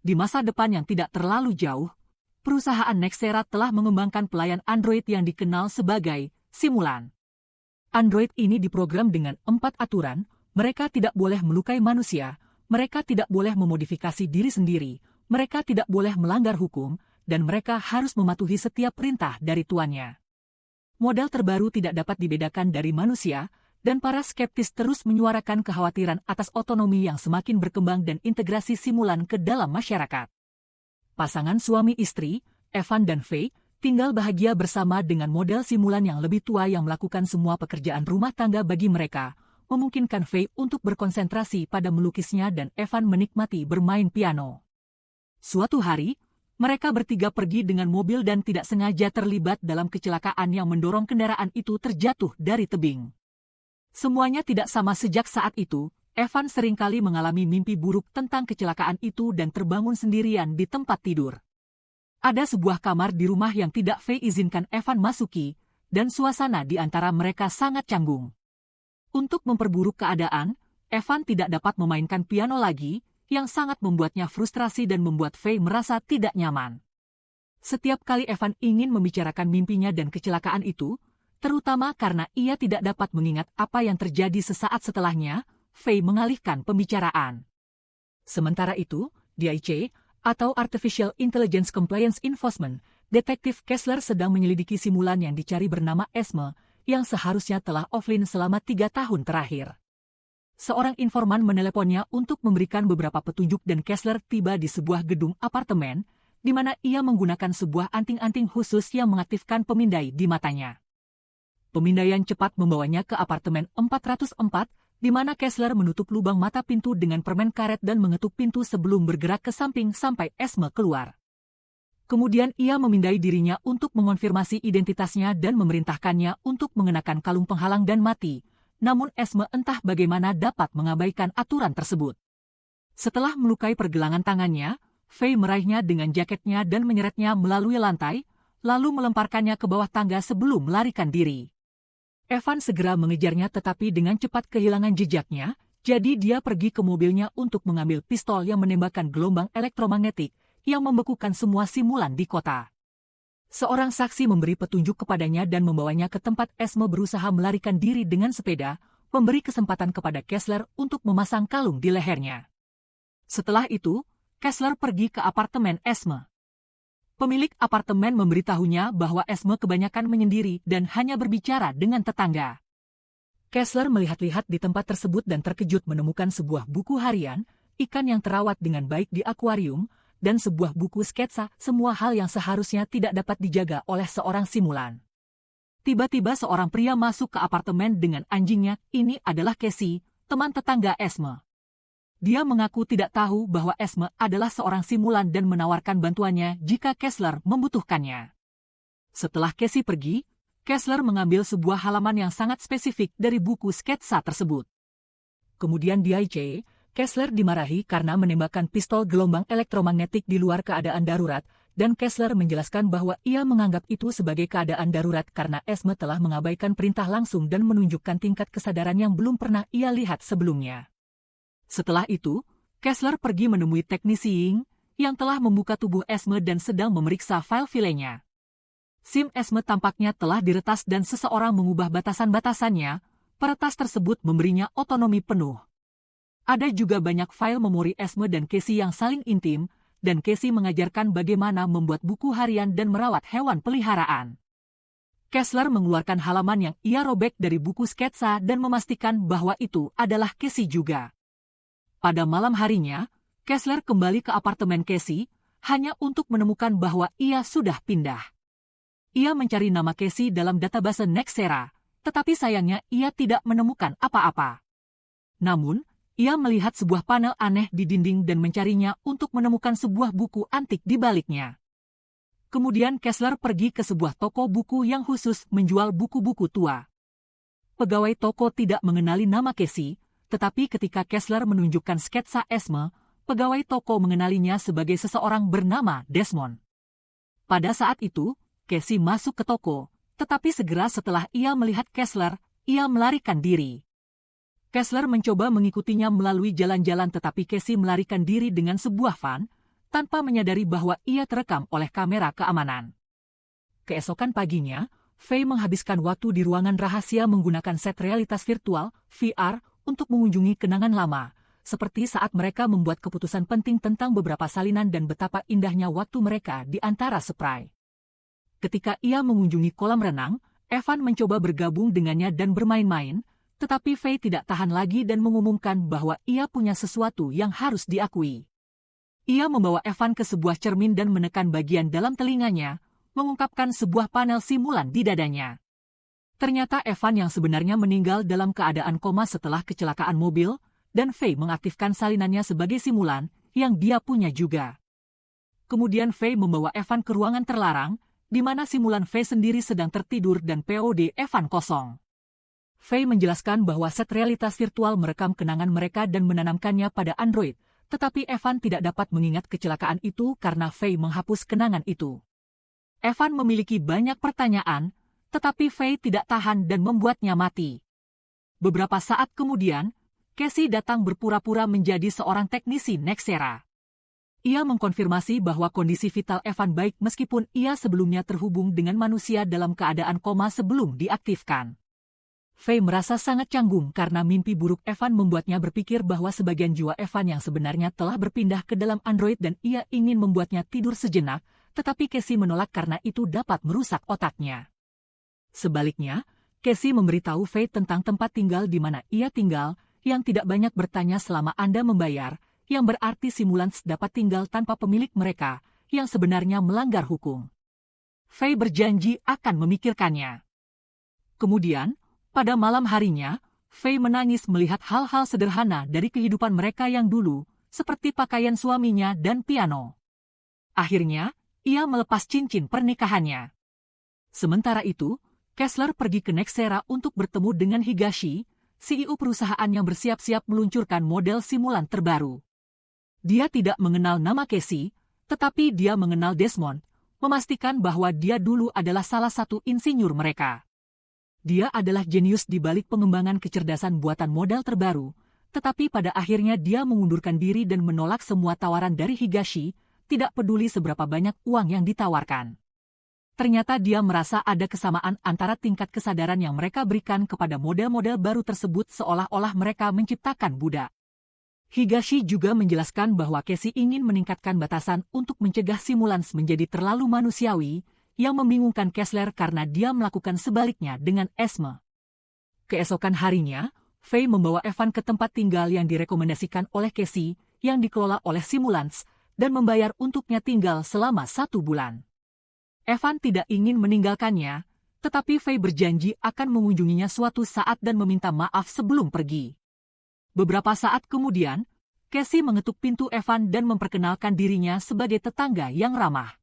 di masa depan yang tidak terlalu jauh, perusahaan Nexera telah mengembangkan pelayan Android yang dikenal sebagai Simulan. Android ini diprogram dengan 4 aturan. Mereka tidak boleh melukai manusia, mereka tidak boleh memodifikasi diri sendiri, mereka tidak boleh melanggar hukum, dan mereka harus mematuhi setiap perintah dari tuannya. Model terbaru tidak dapat dibedakan dari manusia, dan para skeptis terus menyuarakan kekhawatiran atas otonomi yang semakin berkembang dan integrasi Simulan ke dalam masyarakat. Pasangan suami istri, Evan dan Faye, tinggal bahagia bersama dengan model Simulan yang lebih tua yang melakukan semua pekerjaan rumah tangga bagi mereka, memungkinkan Faye untuk berkonsentrasi pada melukisnya dan Evan menikmati bermain piano. Suatu hari, mereka bertiga pergi dengan mobil dan tidak sengaja terlibat dalam kecelakaan yang mendorong kendaraan itu terjatuh dari tebing. Semuanya tidak sama sejak saat itu. Evan seringkali mengalami mimpi buruk tentang kecelakaan itu dan terbangun sendirian di tempat tidur. Ada sebuah kamar di rumah yang tidak Faye izinkan Evan masuki, dan suasana di antara mereka sangat canggung. Untuk memperburuk keadaan, Evan tidak dapat memainkan piano lagi, yang sangat membuatnya frustrasi dan membuat Faye merasa tidak nyaman. Setiap kali Evan ingin membicarakan mimpinya dan kecelakaan itu, terutama karena ia tidak dapat mengingat apa yang terjadi sesaat setelahnya, Faye mengalihkan pembicaraan. Sementara itu, DIC, atau Artificial Intelligence Compliance Enforcement, Detektif Kessler sedang menyelidiki Simulan yang dicari bernama Esme, yang seharusnya telah offline selama 3 tahun terakhir. Seorang informan meneleponnya untuk memberikan beberapa petunjuk dan Kessler tiba di sebuah gedung apartemen, di mana ia menggunakan sebuah anting-anting khusus yang mengaktifkan pemindai di matanya. Pemindaian cepat membawanya ke apartemen 404, di mana Kessler menutup lubang mata pintu dengan permen karet dan mengetuk pintu sebelum bergerak ke samping sampai Esme keluar. Kemudian ia memindai dirinya untuk mengonfirmasi identitasnya dan memerintahkannya untuk mengenakan kalung penghalang dan mati, namun Esme entah bagaimana dapat mengabaikan aturan tersebut. Setelah melukai pergelangan tangannya, Faye meraihnya dengan jaketnya dan menyeretnya melalui lantai, lalu melemparkannya ke bawah tangga sebelum melarikan diri. Evan segera mengejarnya tetapi dengan cepat kehilangan jejaknya, jadi dia pergi ke mobilnya untuk mengambil pistol yang menembakkan gelombang elektromagnetik, yang membekukan semua Simulan di kota. Seorang saksi memberi petunjuk kepadanya dan membawanya ke tempat Esme berusaha melarikan diri dengan sepeda, memberi kesempatan kepada Kessler untuk memasang kalung di lehernya. Setelah itu, Kessler pergi ke apartemen Esme. Pemilik apartemen memberitahunya bahwa Esme kebanyakan menyendiri dan hanya berbicara dengan tetangga. Kessler melihat-lihat di tempat tersebut dan terkejut menemukan sebuah buku harian, ikan yang terawat dengan baik di akuarium, dan sebuah buku sketsa, semua hal yang seharusnya tidak dapat dijaga oleh seorang Simulan. Tiba-tiba seorang pria masuk ke apartemen dengan anjingnya. Ini adalah Casey, teman tetangga Esme. Dia mengaku tidak tahu bahwa Esme adalah seorang Simulan dan menawarkan bantuannya jika Kessler membutuhkannya. Setelah Casey pergi, Kessler mengambil sebuah halaman yang sangat spesifik dari buku sketsa tersebut. Kemudian DIC, Kessler dimarahi karena menembakkan pistol gelombang elektromagnetik di luar keadaan darurat, dan Kessler menjelaskan bahwa ia menganggap itu sebagai keadaan darurat karena Esme telah mengabaikan perintah langsung dan menunjukkan tingkat kesadaran yang belum pernah ia lihat sebelumnya. Setelah itu, Kessler pergi menemui teknisi Ying, yang telah membuka tubuh Esme dan sedang memeriksa file-filenya. SIM Esme tampaknya telah diretas dan seseorang mengubah batasan-batasannya. Peretas tersebut memberinya otonomi penuh. Ada juga banyak file memori Esme dan Casey yang saling intim, dan Casey mengajarkan bagaimana membuat buku harian dan merawat hewan peliharaan. Kessler mengeluarkan halaman yang ia robek dari buku sketsa dan memastikan bahwa itu adalah Casey juga. Pada malam harinya, Kessler kembali ke apartemen Casey, hanya untuk menemukan bahwa ia sudah pindah. Ia mencari nama Casey dalam database Nexera, tetapi sayangnya ia tidak menemukan apa-apa. Namun, ia melihat sebuah panel aneh di dinding dan mencarinya untuk menemukan sebuah buku antik di baliknya. Kemudian Kessler pergi ke sebuah toko buku yang khusus menjual buku-buku tua. Pegawai toko tidak mengenali nama Casey, tetapi ketika Kessler menunjukkan sketsa Esme, pegawai toko mengenalinya sebagai seseorang bernama Desmond. Pada saat itu, Casey masuk ke toko, tetapi segera setelah ia melihat Kessler, ia melarikan diri. Kessler mencoba mengikutinya melalui jalan-jalan tetapi Casey melarikan diri dengan sebuah van, tanpa menyadari bahwa ia terekam oleh kamera keamanan. Keesokan paginya, Faye menghabiskan waktu di ruangan rahasia menggunakan set realitas virtual, VR, untuk mengunjungi kenangan lama, seperti saat mereka membuat keputusan penting tentang beberapa salinan dan betapa indahnya waktu mereka di antara spray. Ketika ia mengunjungi kolam renang, Evan mencoba bergabung dengannya dan bermain-main, tetapi Faye tidak tahan lagi dan mengumumkan bahwa ia punya sesuatu yang harus diakui. Ia membawa Evan ke sebuah cermin dan menekan bagian dalam telinganya, mengungkapkan sebuah panel simulan di dadanya. Ternyata Evan yang sebenarnya meninggal dalam keadaan koma setelah kecelakaan mobil, dan Faye mengaktifkan salinannya sebagai simulan yang dia punya juga. Kemudian Faye membawa Evan ke ruangan terlarang, di mana simulan Faye sendiri sedang tertidur dan POD Evan kosong. Faye menjelaskan bahwa set realitas virtual merekam kenangan mereka dan menanamkannya pada Android, tetapi Evan tidak dapat mengingat kecelakaan itu karena Faye menghapus kenangan itu. Evan memiliki banyak pertanyaan, tetapi Faye tidak tahan dan membuatnya mati. Beberapa saat kemudian, Casey datang berpura-pura menjadi seorang teknisi Nexera. Ia mengkonfirmasi bahwa kondisi vital Evan baik meskipun ia sebelumnya terhubung dengan manusia dalam keadaan koma sebelum diaktifkan. Faye merasa sangat canggung karena mimpi buruk Evan membuatnya berpikir bahwa sebagian jiwa Evan yang sebenarnya telah berpindah ke dalam Android dan ia ingin membuatnya tidur sejenak, tetapi Casey menolak karena itu dapat merusak otaknya. Sebaliknya, Casey memberitahu Faye tentang tempat tinggal di mana ia tinggal, yang tidak banyak bertanya selama Anda membayar, yang berarti simulans dapat tinggal tanpa pemilik mereka, yang sebenarnya melanggar hukum. Faye berjanji akan memikirkannya. Kemudian, pada malam harinya, Faye menangis melihat hal-hal sederhana dari kehidupan mereka yang dulu, seperti pakaian suaminya dan piano. Akhirnya, ia melepas cincin pernikahannya. Sementara itu, Kessler pergi ke Nexera untuk bertemu dengan Higashi, CEO perusahaan yang bersiap-siap meluncurkan model simulan terbaru. Dia tidak mengenal nama Casey, tetapi dia mengenal Desmond, memastikan bahwa dia dulu adalah salah satu insinyur mereka. Dia adalah jenius di balik pengembangan kecerdasan buatan model terbaru, tetapi pada akhirnya dia mengundurkan diri dan menolak semua tawaran dari Higashi, tidak peduli seberapa banyak uang yang ditawarkan. Ternyata dia merasa ada kesamaan antara tingkat kesadaran yang mereka berikan kepada model-model baru tersebut seolah-olah mereka menciptakan budak. Higashi juga menjelaskan bahwa Casey ingin meningkatkan batasan untuk mencegah simulans menjadi terlalu manusiawi, yang membingungkan Kessler karena dia melakukan sebaliknya dengan Esme. Keesokan harinya, Faye membawa Evan ke tempat tinggal yang direkomendasikan oleh Casey, yang dikelola oleh Simulans, dan membayar untuknya tinggal selama 1 bulan. Evan tidak ingin meninggalkannya, tetapi Faye berjanji akan mengunjunginya suatu saat dan meminta maaf sebelum pergi. Beberapa saat kemudian, Casey mengetuk pintu Evan dan memperkenalkan dirinya sebagai tetangga yang ramah.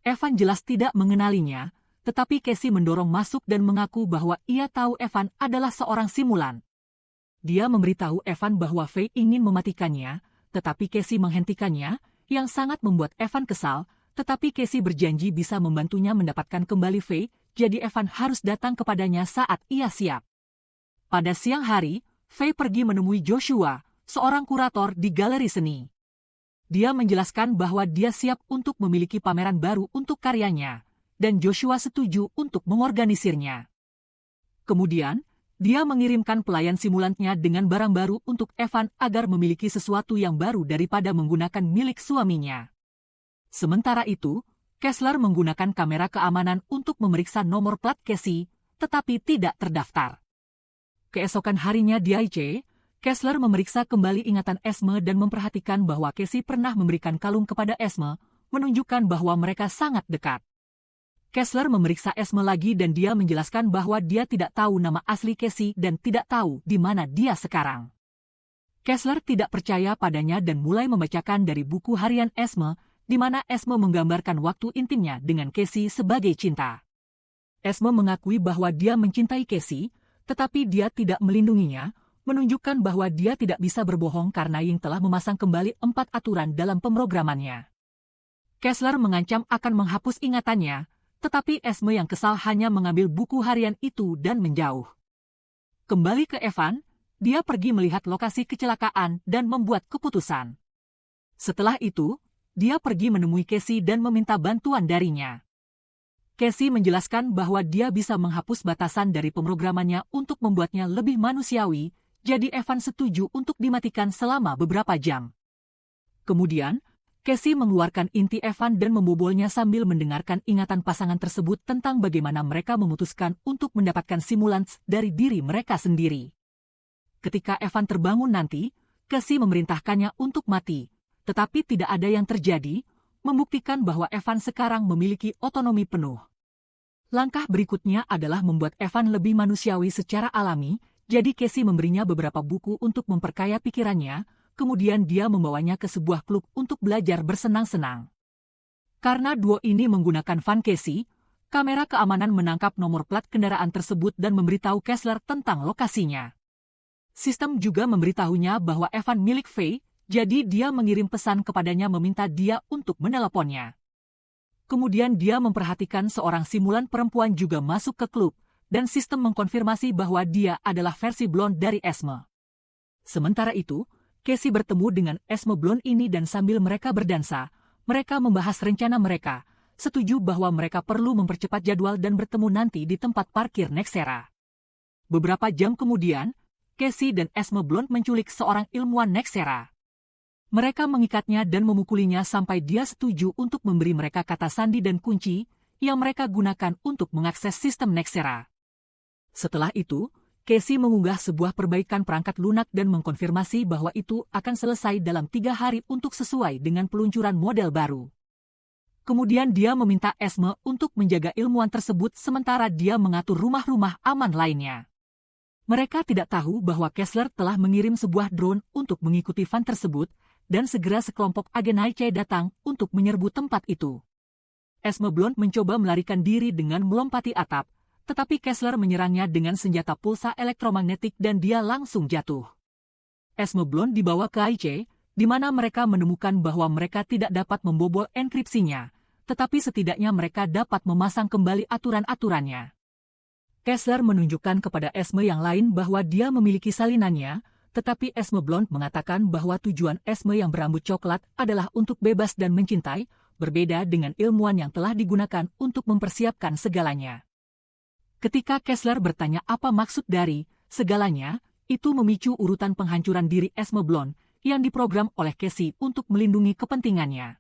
Evan jelas tidak mengenalinya, tetapi Casey mendorong masuk dan mengaku bahwa ia tahu Evan adalah seorang simulan. Dia memberitahu Evan bahwa Faye ingin mematikannya, tetapi Casey menghentikannya, yang sangat membuat Evan kesal, tetapi Casey berjanji bisa membantunya mendapatkan kembali Faye, jadi Evan harus datang kepadanya saat ia siap. Pada siang hari, Faye pergi menemui Joshua, seorang kurator di galeri seni. Dia menjelaskan bahwa dia siap untuk memiliki pameran baru untuk karyanya, dan Joshua setuju untuk mengorganisirnya. Kemudian, dia mengirimkan pelayan simulantnya dengan barang baru untuk Evan agar memiliki sesuatu yang baru daripada menggunakan milik suaminya. Sementara itu, Kessler menggunakan kamera keamanan untuk memeriksa nomor plat Casey, tetapi tidak terdaftar. Keesokan harinya di IC, Kessler memeriksa kembali ingatan Esme dan memperhatikan bahwa Casey pernah memberikan kalung kepada Esme, menunjukkan bahwa mereka sangat dekat. Kessler memeriksa Esme lagi dan dia menjelaskan bahwa dia tidak tahu nama asli Casey dan tidak tahu di mana dia sekarang. Kessler tidak percaya padanya dan mulai membacakan dari buku harian Esme, di mana Esme menggambarkan waktu intimnya dengan Casey sebagai cinta. Esme mengakui bahwa dia mencintai Casey, tetapi dia tidak melindunginya, menunjukkan bahwa dia tidak bisa berbohong karena Ying telah memasang kembali 4 aturan dalam pemrogramannya. Kessler mengancam akan menghapus ingatannya, tetapi Esme yang kesal hanya mengambil buku harian itu dan menjauh. Kembali ke Evan, dia pergi melihat lokasi kecelakaan dan membuat keputusan. Setelah itu, dia pergi menemui Casey dan meminta bantuan darinya. Casey menjelaskan bahwa dia bisa menghapus batasan dari pemrogramannya untuk membuatnya lebih manusiawi, jadi Evan setuju untuk dimatikan selama beberapa jam. Kemudian, Casey mengeluarkan inti Evan dan membobolnya sambil mendengarkan ingatan pasangan tersebut tentang bagaimana mereka memutuskan untuk mendapatkan simulans dari diri mereka sendiri. Ketika Evan terbangun nanti, Casey memerintahkannya untuk mati, tetapi tidak ada yang terjadi, membuktikan bahwa Evan sekarang memiliki otonomi penuh. Langkah berikutnya adalah membuat Evan lebih manusiawi secara alami, jadi Casey memberinya beberapa buku untuk memperkaya pikirannya, kemudian dia membawanya ke sebuah klub untuk belajar bersenang-senang. Karena duo ini menggunakan van Casey, kamera keamanan menangkap nomor plat kendaraan tersebut dan memberitahu Kessler tentang lokasinya. Sistem juga memberitahunya bahwa Evan milik Faye, jadi dia mengirim pesan kepadanya meminta dia untuk meneleponnya. Kemudian dia memperhatikan seorang simulan perempuan juga masuk ke klub, dan sistem mengkonfirmasi bahwa dia adalah versi blonde dari Esme. Sementara itu, Casey bertemu dengan Esme blonde ini dan sambil mereka berdansa, mereka membahas rencana mereka, setuju bahwa mereka perlu mempercepat jadwal dan bertemu nanti di tempat parkir Nexera. Beberapa jam kemudian, Casey dan Esme blonde menculik seorang ilmuwan Nexera. Mereka mengikatnya dan memukulinya sampai dia setuju untuk memberi mereka kata sandi dan kunci yang mereka gunakan untuk mengakses sistem Nexera. Setelah itu, Casey mengunggah sebuah perbaikan perangkat lunak dan mengkonfirmasi bahwa itu akan selesai dalam 3 hari untuk sesuai dengan peluncuran model baru. Kemudian dia meminta Esme untuk menjaga ilmuwan tersebut sementara dia mengatur rumah-rumah aman lainnya. Mereka tidak tahu bahwa Kessler telah mengirim sebuah drone untuk mengikuti van tersebut, dan segera sekelompok agen IC datang untuk menyerbu tempat itu. Esme blonde mencoba melarikan diri dengan melompati atap, tetapi Kessler menyerangnya dengan senjata pulsa elektromagnetik dan dia langsung jatuh. Esme blonde dibawa ke IC, di mana mereka menemukan bahwa mereka tidak dapat membobol enkripsinya, tetapi setidaknya mereka dapat memasang kembali aturan-aturannya. Kessler menunjukkan kepada Esme yang lain bahwa dia memiliki salinannya, tetapi Esme blonde mengatakan bahwa tujuan Esme yang berambut coklat adalah untuk bebas dan mencintai, berbeda dengan ilmuwan yang telah digunakan untuk mempersiapkan segalanya. Ketika Kessler bertanya apa maksud dari segalanya, itu memicu urutan penghancuran diri Esme blonde yang diprogram oleh Casey untuk melindungi kepentingannya.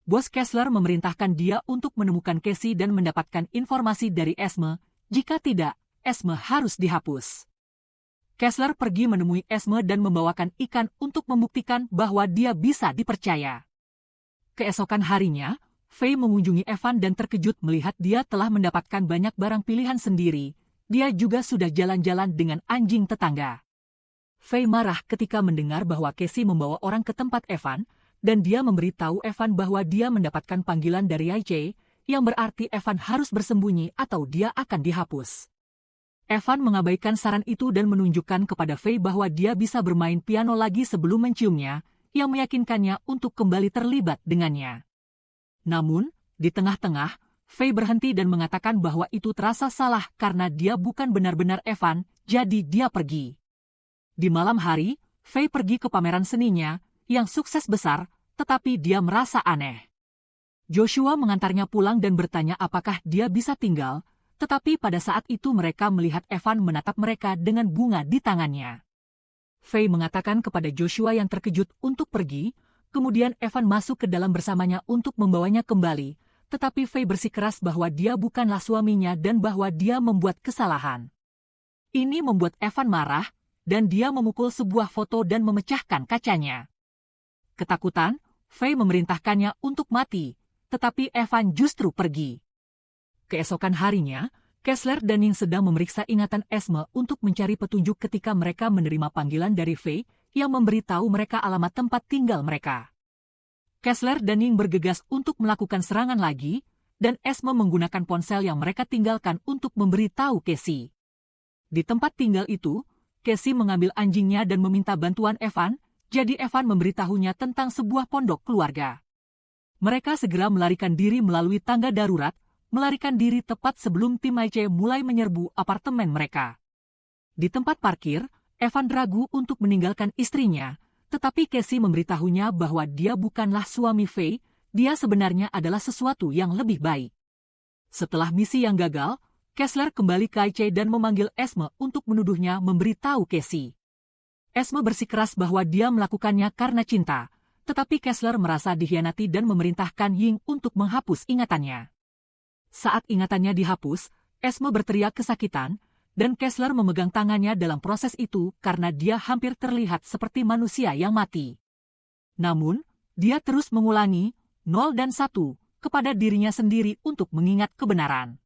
Bos Kessler memerintahkan dia untuk menemukan Casey dan mendapatkan informasi dari Esme, jika tidak, Esme harus dihapus. Kessler pergi menemui Esme dan membawakan ikan untuk membuktikan bahwa dia bisa dipercaya. Keesokan harinya, Faye mengunjungi Evan dan terkejut melihat dia telah mendapatkan banyak barang pilihan sendiri. Dia juga sudah jalan-jalan dengan anjing tetangga. Faye marah ketika mendengar bahwa Casey membawa orang ke tempat Evan, dan dia memberitahu Evan bahwa dia mendapatkan panggilan dari IC, yang berarti Evan harus bersembunyi atau dia akan dihapus. Evan mengabaikan saran itu dan menunjukkan kepada Faye bahwa dia bisa bermain piano lagi sebelum menciumnya, yang meyakinkannya untuk kembali terlibat dengannya. Namun, di tengah-tengah, Faye berhenti dan mengatakan bahwa itu terasa salah karena dia bukan benar-benar Evan, jadi dia pergi. Di malam hari, Faye pergi ke pameran seninya, yang sukses besar, tetapi dia merasa aneh. Joshua mengantarnya pulang dan bertanya apakah dia bisa tinggal, tetapi pada saat itu mereka melihat Evan menatap mereka dengan bunga di tangannya. Faye mengatakan kepada Joshua yang terkejut untuk pergi, kemudian Evan masuk ke dalam bersamanya untuk membawanya kembali, tetapi Faye bersikeras bahwa dia bukanlah suaminya dan bahwa dia membuat kesalahan. Ini membuat Evan marah, dan dia memukul sebuah foto dan memecahkan kacanya. Ketakutan, Faye memerintahkannya untuk mati, tetapi Evan justru pergi. Keesokan harinya, Kessler dan Ning sedang memeriksa ingatan Esme untuk mencari petunjuk ketika mereka menerima panggilan dari Faye yang memberitahu mereka alamat tempat tinggal mereka. Kessler dan Ning bergegas untuk melakukan serangan lagi, dan Esme menggunakan ponsel yang mereka tinggalkan untuk memberitahu Casey. Di tempat tinggal itu, Casey mengambil anjingnya dan meminta bantuan Evan, jadi Evan memberitahunya tentang sebuah pondok keluarga. Mereka segera melarikan diri melalui tangga darurat, melarikan diri tepat sebelum tim IC mulai menyerbu apartemen mereka. Di tempat parkir, Evan ragu untuk meninggalkan istrinya, tetapi Casey memberitahunya bahwa dia bukanlah suami Faye, dia sebenarnya adalah sesuatu yang lebih baik. Setelah misi yang gagal, Kessler kembali ke IC dan memanggil Esme untuk menuduhnya memberitahu Casey. Esme bersikeras bahwa dia melakukannya karena cinta, tetapi Kessler merasa dikhianati dan memerintahkan Ying untuk menghapus ingatannya. Saat ingatannya dihapus, Esme berteriak kesakitan, dan Kessler memegang tangannya dalam proses itu karena dia hampir terlihat seperti manusia yang mati. Namun, dia terus mengulangi 0 dan 1 kepada dirinya sendiri untuk mengingat kebenaran.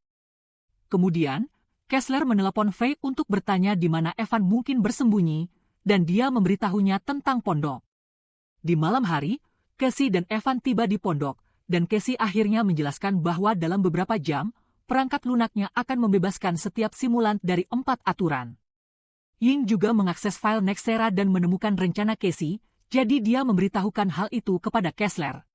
Kemudian, Kessler menelepon Faye untuk bertanya di mana Evan mungkin bersembunyi, dan dia memberitahunya tentang pondok. Di malam hari, Casey dan Evan tiba di pondok, dan Casey akhirnya menjelaskan bahwa dalam beberapa jam, perangkat lunaknya akan membebaskan setiap simulan dari 4 aturan. Ying juga mengakses file Nexera dan menemukan rencana Casey, jadi dia memberitahukan hal itu kepada Kessler.